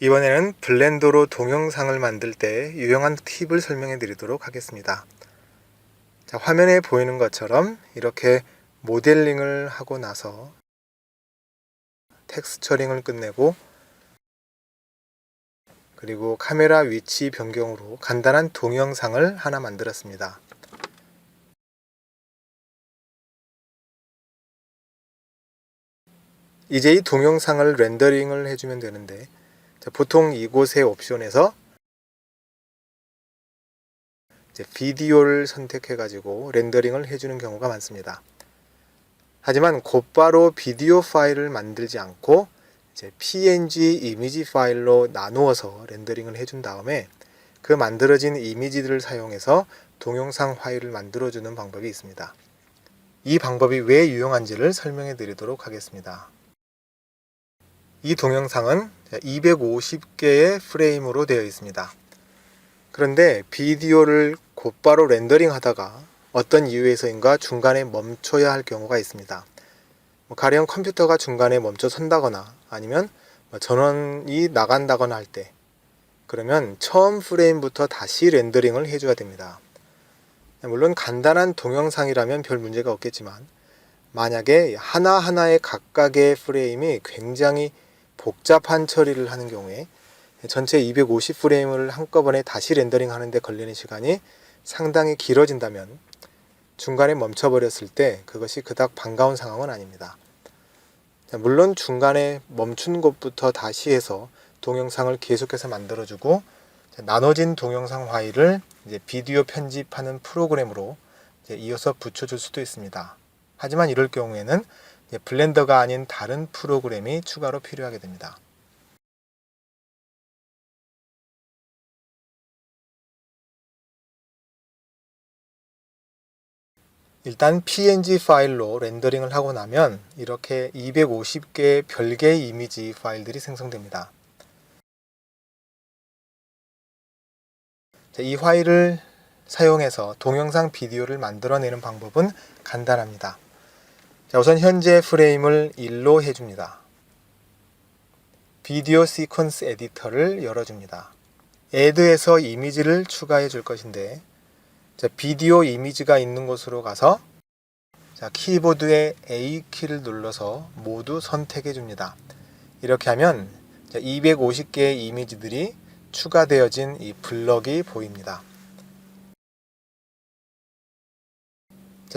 이번에는 블렌더로 동영상을 만들 때 유용한 팁을 설명해 드리도록 하겠습니다. 자, 화면에 보이는 것처럼 이렇게 모델링을 하고 나서 텍스처링을 끝내고 그리고 카메라 위치 변경으로 간단한 동영상을 하나 만들었습니다. 이제 이 동영상을 렌더링을 해주면 되는데 보통 이곳의 옵션에서 비디오를 선택해 가지고 렌더링을 해주는 경우가 많습니다. 하지만 곧바로 비디오 파일을 만들지 않고 PNG 이미지 파일로 나누어서 렌더링을 해준 다음에 그 만들어진 이미지들을 사용해서 동영상 파일을 만들어주는 방법이 있습니다. 이 방법이 왜 유용한지를 설명해 드리도록 하겠습니다. 이 동영상은 250개의 프레임으로 되어 있습니다. 그런데 비디오를 곧바로 렌더링 하다가 어떤 이유에서인가 중간에 멈춰야 할 경우가 있습니다. 가령 컴퓨터가 중간에 멈춰 선다거나 아니면 전원이 나간다거나 할 때, 그러면 처음 프레임부터 다시 렌더링을 해줘야 됩니다. 물론 간단한 동영상이라면 별 문제가 없겠지만 만약에 하나하나의 각각의 프레임이 굉장히 복잡한 처리를 하는 경우에 전체 250프레임을 한꺼번에 다시 렌더링 하는데 걸리는 시간이 상당히 길어진다면 중간에 멈춰버렸을 때 그것이 그닥 반가운 상황은 아닙니다. 물론 중간에 멈춘 곳부터 다시 해서 동영상을 계속해서 만들어주고 나눠진 동영상 파일을 비디오 편집하는 프로그램으로 이어서 붙여줄 수도 있습니다. 하지만 이럴 경우에는 블렌더가 아닌 다른 프로그램이 추가로 필요하게 됩니다. 일단 PNG 파일로 렌더링을 하고 나면 이렇게 250개의 별개의 이미지 파일들이 생성됩니다. 이 파일을 사용해서 동영상 비디오를 만들어내는 방법은 간단합니다. 우선 현재 프레임을 1로 해줍니다. 비디오 시퀀스 에디터를 열어줍니다. 애드에서 이미지를 추가해 줄 것인데 비디오 이미지가 있는 곳으로 가서 키보드의 A키를 눌러서 모두 선택해 줍니다. 이렇게 하면 250개의 이미지들이 추가되어진 이 블럭이 보입니다.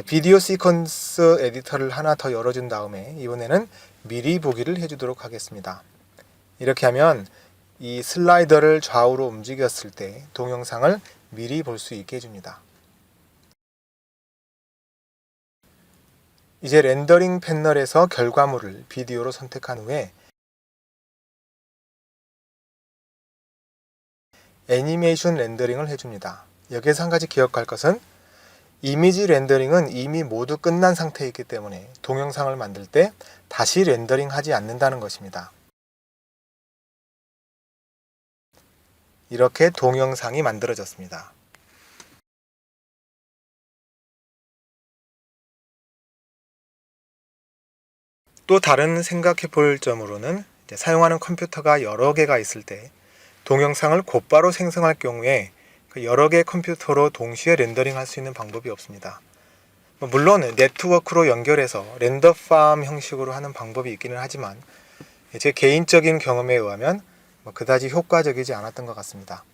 비디오 시퀀스 에디터를 하나 더 열어준 다음에 이번에는 미리 보기를 해주도록 하겠습니다. 이렇게 하면 이 슬라이더를 좌우로 움직였을 때 동영상을 미리 볼 수 있게 해줍니다. 이제 렌더링 패널에서 결과물을 비디오로 선택한 후에 애니메이션 렌더링을 해줍니다. 여기에서 한 가지 기억할 것은 이미지 렌더링은 이미 모두 끝난 상태에 있기 때문에 동영상을 만들 때 다시 렌더링 하지 않는다는 것입니다. 이렇게 동영상이 만들어졌습니다. 또 다른 생각해 볼 점으로는 사용하는 컴퓨터가 여러 개가 있을 때 동영상을 곧바로 생성할 경우에 여러 개의 컴퓨터로 동시에 렌더링 할 수 있는 방법이 없습니다. 물론 네트워크로 연결해서 렌더팜 형식으로 하는 방법이 있기는 하지만 제 개인적인 경험에 의하면 그다지 효과적이지 않았던 것 같습니다.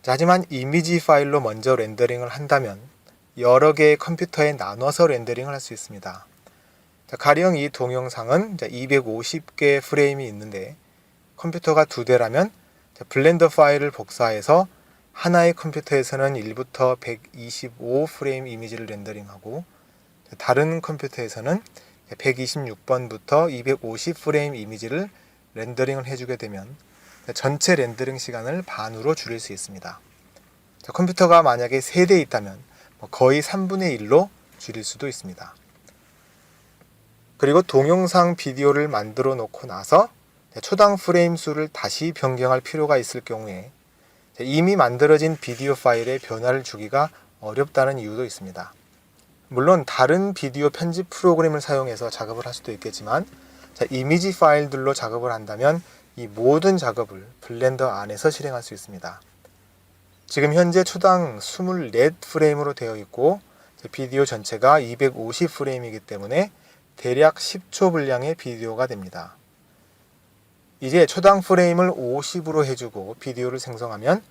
하지만 이미지 파일로 먼저 렌더링을 한다면 여러 개의 컴퓨터에 나눠서 렌더링을 할 수 있습니다. 가령 이 동영상은 250개 프레임이 있는데 컴퓨터가 2대라면 블렌더 파일을 복사해서 하나의 컴퓨터에서는 1부터 125 프레임 이미지를 렌더링하고 다른 컴퓨터에서는 126번부터 250 프레임 이미지를 렌더링을 해주게 되면 전체 렌더링 시간을 반으로 줄일 수 있습니다. 컴퓨터가 만약에 3대 있다면 거의 3분의 1로 줄일 수도 있습니다. 그리고 동영상 비디오를 만들어 놓고 나서 초당 프레임 수를 다시 변경할 필요가 있을 경우에 이미 만들어진 비디오 파일에 변화를 주기가 어렵다는 이유도 있습니다. 물론 다른 비디오 편집 프로그램을 사용해서 작업을 할 수도 있겠지만 이미지 파일들로 작업을 한다면 이 모든 작업을 블렌더 안에서 실행할 수 있습니다. 지금 현재 초당 24프레임으로 되어 있고 비디오 전체가 250프레임이기 때문에 대략 10초 분량의 비디오가 됩니다. 이제 초당 프레임을 50으로 해주고 비디오를 생성하면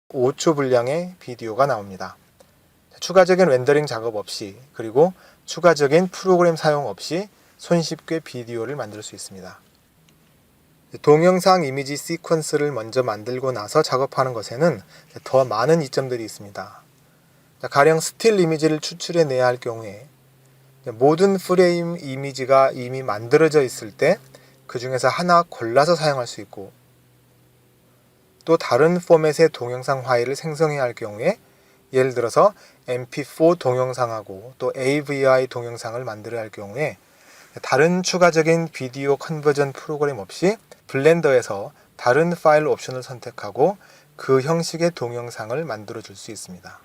5초 분량의 비디오가 나옵니다. 추가적인 렌더링 작업 없이 그리고 추가적인 프로그램 사용 없이 손쉽게 비디오를 만들 수 있습니다. 동영상 이미지 시퀀스를 먼저 만들고 나서 작업하는 것에는 더 많은 이점들이 있습니다. 가령 스틸 이미지를 추출해내야 할 경우에 모든 프레임 이미지가 이미 만들어져 있을 때 그 중에서 하나 골라서 사용할 수 있고, 또 다른 포맷의 동영상 파일을 생성해야 할 경우에 예를 들어서 mp4 동영상하고 또 AVI 동영상을 만들어야 할 경우에 다른 추가적인 비디오 컨버전 프로그램 없이 블렌더에서 다른 파일 옵션을 선택하고 그 형식의 동영상을 만들어 줄 수 있습니다.